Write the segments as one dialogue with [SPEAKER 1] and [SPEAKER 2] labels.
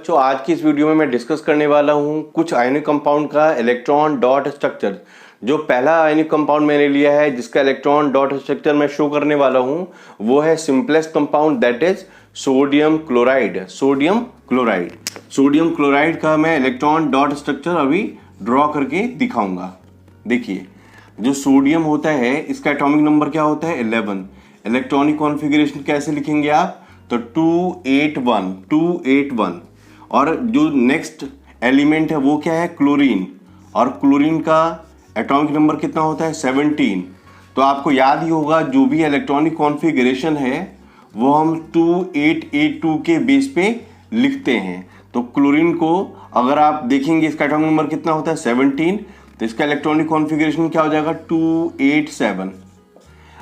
[SPEAKER 1] बच्चों, आज की इस वीडियो में मैं डिस्कस करने वाला हूं कुछ आयनिक कंपाउंड का इलेक्ट्रॉन डॉट स्ट्रक्चर। जो पहला आयनिक कंपाउंड मैंने लिया है जिसका इलेक्ट्रॉन डॉट स्ट्रक्चर मैं शो करने वाला हूं वो है simplest compound, that is sodium chloride. Sodium chloride का मैं इलेक्ट्रॉन डॉट स्ट्रक्चर अभी ड्रॉ करके दिखाऊंगा। देखिए, जो सोडियम होता है इसका एटॉमिक नंबर क्या होता है 11। इलेक्ट्रॉनिक कॉन्फ़िगरेशन कैसे लिखेंगे आप, तो 281 और जो नेक्स्ट एलिमेंट है वो क्या है क्लोरीन, और क्लोरीन का एटॉमिक नंबर कितना होता है 17। तो आपको याद ही होगा जो भी इलेक्ट्रॉनिक कॉन्फ़िगरेशन है वो हम 2882 के बेस पे लिखते हैं। तो क्लोरीन को अगर आप देखेंगे इसका एटॉमिक नंबर कितना होता है 17, तो इसका इलेक्ट्रॉनिक कॉन्फ़िगरेशन क्या हो जाएगा 287।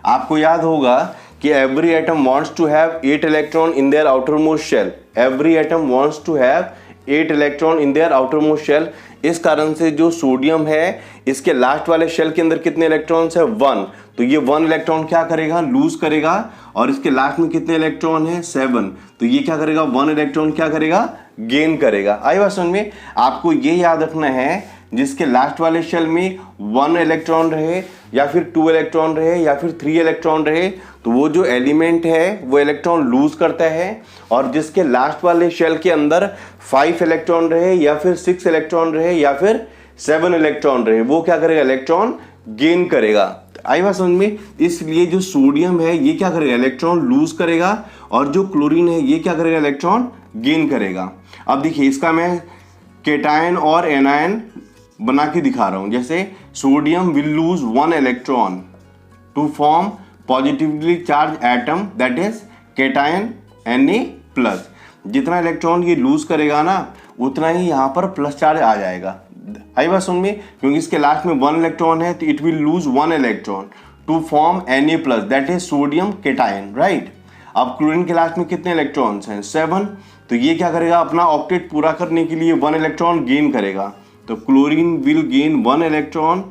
[SPEAKER 1] आपको याद होगा कि every atom wants to have 8 electron in their outermost shell. Every atom wants to have 8 electron in their outermost shell. इस कारण से जो सोडियम है इसके लास्ट वाले शेल के अंदर कितने इलेक्ट्रॉन्स है 1। तो ये 1 इलेक्ट्रॉन क्या करेगा, लूज करेगा, और इसके लास्ट में कितने इलेक्ट्रॉन है 7। तो ये क्या करेगा 1 इलेक्ट्रॉन क्या करेगा, गेन करेगा। आई बात समझ में? आपको ये याद रखना है जिसके लास्ट वाले शेल में 1 इलेक्ट्रॉन रहे या फिर 2 इलेक्ट्रॉन रहे या फिर 3 इलेक्ट्रॉन रहे, तो वो जो एलिमेंट है वो इलेक्ट्रॉन लूज करता है। और जिसके लास्ट वाले शेल के अंदर 5 इलेक्ट्रॉन रहे या फिर 6 इलेक्ट्रॉन रहे या फिर 7 इलेक्ट्रॉन रहे, वो क्या करेगा, इलेक्ट्रॉन गेन करेगा। आई बात समझ में? इसलिए जो सोडियम है ये क्या करेगा, इलेक्ट्रॉन लूज करेगा, और जो क्लोरीन है ये क्या करेगा, इलेक्ट्रॉन गेन करेगा। अब देखिए, इसका मैं केटायन और एनायन बना के दिखा रहा हूं। जैसे sodium will lose 1 electron to form positively charge atom, that is cation Na+। जितना इलेक्ट्रॉन ये लूज करेगा ना उतना ही यहाँ पर प्लस चार्ज आ जाएगा। आई बात सुन में, क्योंकि इसके लास्ट में 1 इलेक्ट्रॉन है तो it will lose 1 electron to form Na+, that is sodium cation, right. अब क्लोरीन के लास्ट में कितने इलेक्ट्रॉन्स हैं 7। तो ये क्या करेगा, अपना ऑक्टेट पूरा करने के लिए 1 इलेक्ट्रॉन गेन करेगा। तो chlorine will gain 1 electron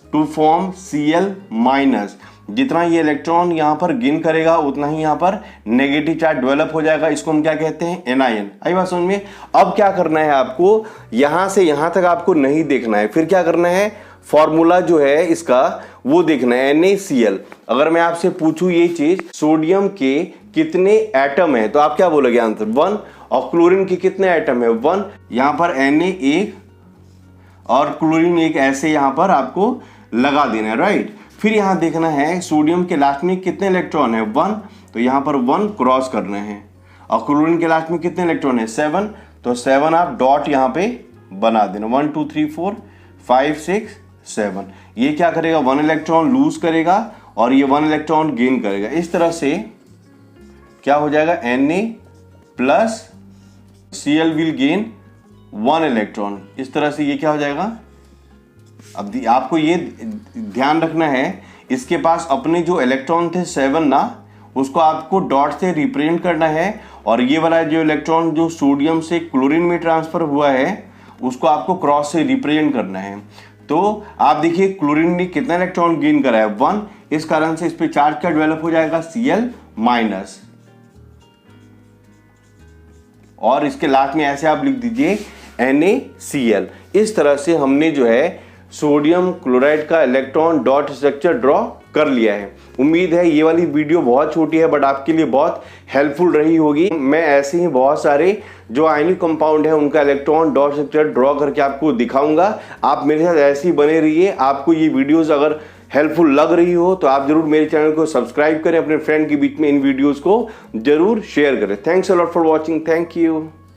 [SPEAKER 1] to form Cl-। जितना ये इलेक्ट्रॉन यहाँ पर गेन करेगा उतना ही यहाँ पर नेगेटिव चार्ज डेवलप हो जाएगा। इसको हम क्या कहते हैं, एनायन। आई बात समझ में? अब क्या करना है आपको, यहाँ से यहाँ तक आपको नहीं देखना है, फिर क्या करना है, फॉर्मूला जो है इसका वो देखना है NaCl। अगर मैं आपसे पूछूं ये चीज, सोडियम के कितने एटम है तो आप क्या बोलोगे आंसर 1, और क्लोरीन के कितने एटम है 1। यहाँ पर Na एक और क्लोरीन एक ऐसे यहाँ पर आपको लगा देना है, राइट। फिर यहाँ देखना है सोडियम के लास्ट में कितने इलेक्ट्रॉन है 1, तो यहाँ पर 1 क्रॉस करना है, और क्लोरीन के लास्ट में कितने इलेक्ट्रॉन है 7, तो 7 आप डॉट यहाँ पे बना देना, 1 2 3 4 5 6 7। ये क्या करेगा, 1 इलेक्ट्रॉन लूज करेगा और ये 1 इलेक्ट्रॉन गेन करेगा। इस तरह से क्या हो जाएगा, Na+Cl विल गेन 1 इलेक्ट्रॉन। इस तरह से ये क्या हो जाएगा। अब आपको ये ध्यान रखना है, इसके पास अपने जो इलेक्ट्रॉन थे 7 ना, उसको आपको डॉट से रिप्रेजेंट करना है, और ये वाला जो इलेक्ट्रॉन जो सोडियम से क्लोरीन में ट्रांसफर हुआ है उसको आपको क्रॉस से रिप्रेजेंट करना है। तो आप देखिए क्लोरीन ने कितना इलेक्ट्रॉन गेन करा है 1, इस कारण से इस पे चार्ज क्या डेवलप हो जाएगा Cl-। और इसके लास्ट में ऐसे आप लिख दीजिए NaCl। इस तरह से हमने जो है सोडियम क्लोराइड का इलेक्ट्रॉन डॉट स्ट्रक्चर ड्रॉ कर लिया है। उम्मीद है ये वाली वीडियो बहुत छोटी है बट आपके लिए बहुत हेल्पफुल रही होगी। मैं ऐसे ही बहुत सारे जो आयनिक कंपाउंड है उनका इलेक्ट्रॉन डॉट स्ट्रक्चर ड्रॉ करके आपको दिखाऊंगा। आप मेरे साथ ऐसे ही बने रहिए। आपको ये वीडियोस अगर हेल्पफुल लग रही हो तो आप जरूर मेरे चैनल को सब्सक्राइब करें, अपने फ्रेंड के बीच में इन वीडियोस को जरूर शेयर करें। Thanks a lot for watching. Thank you.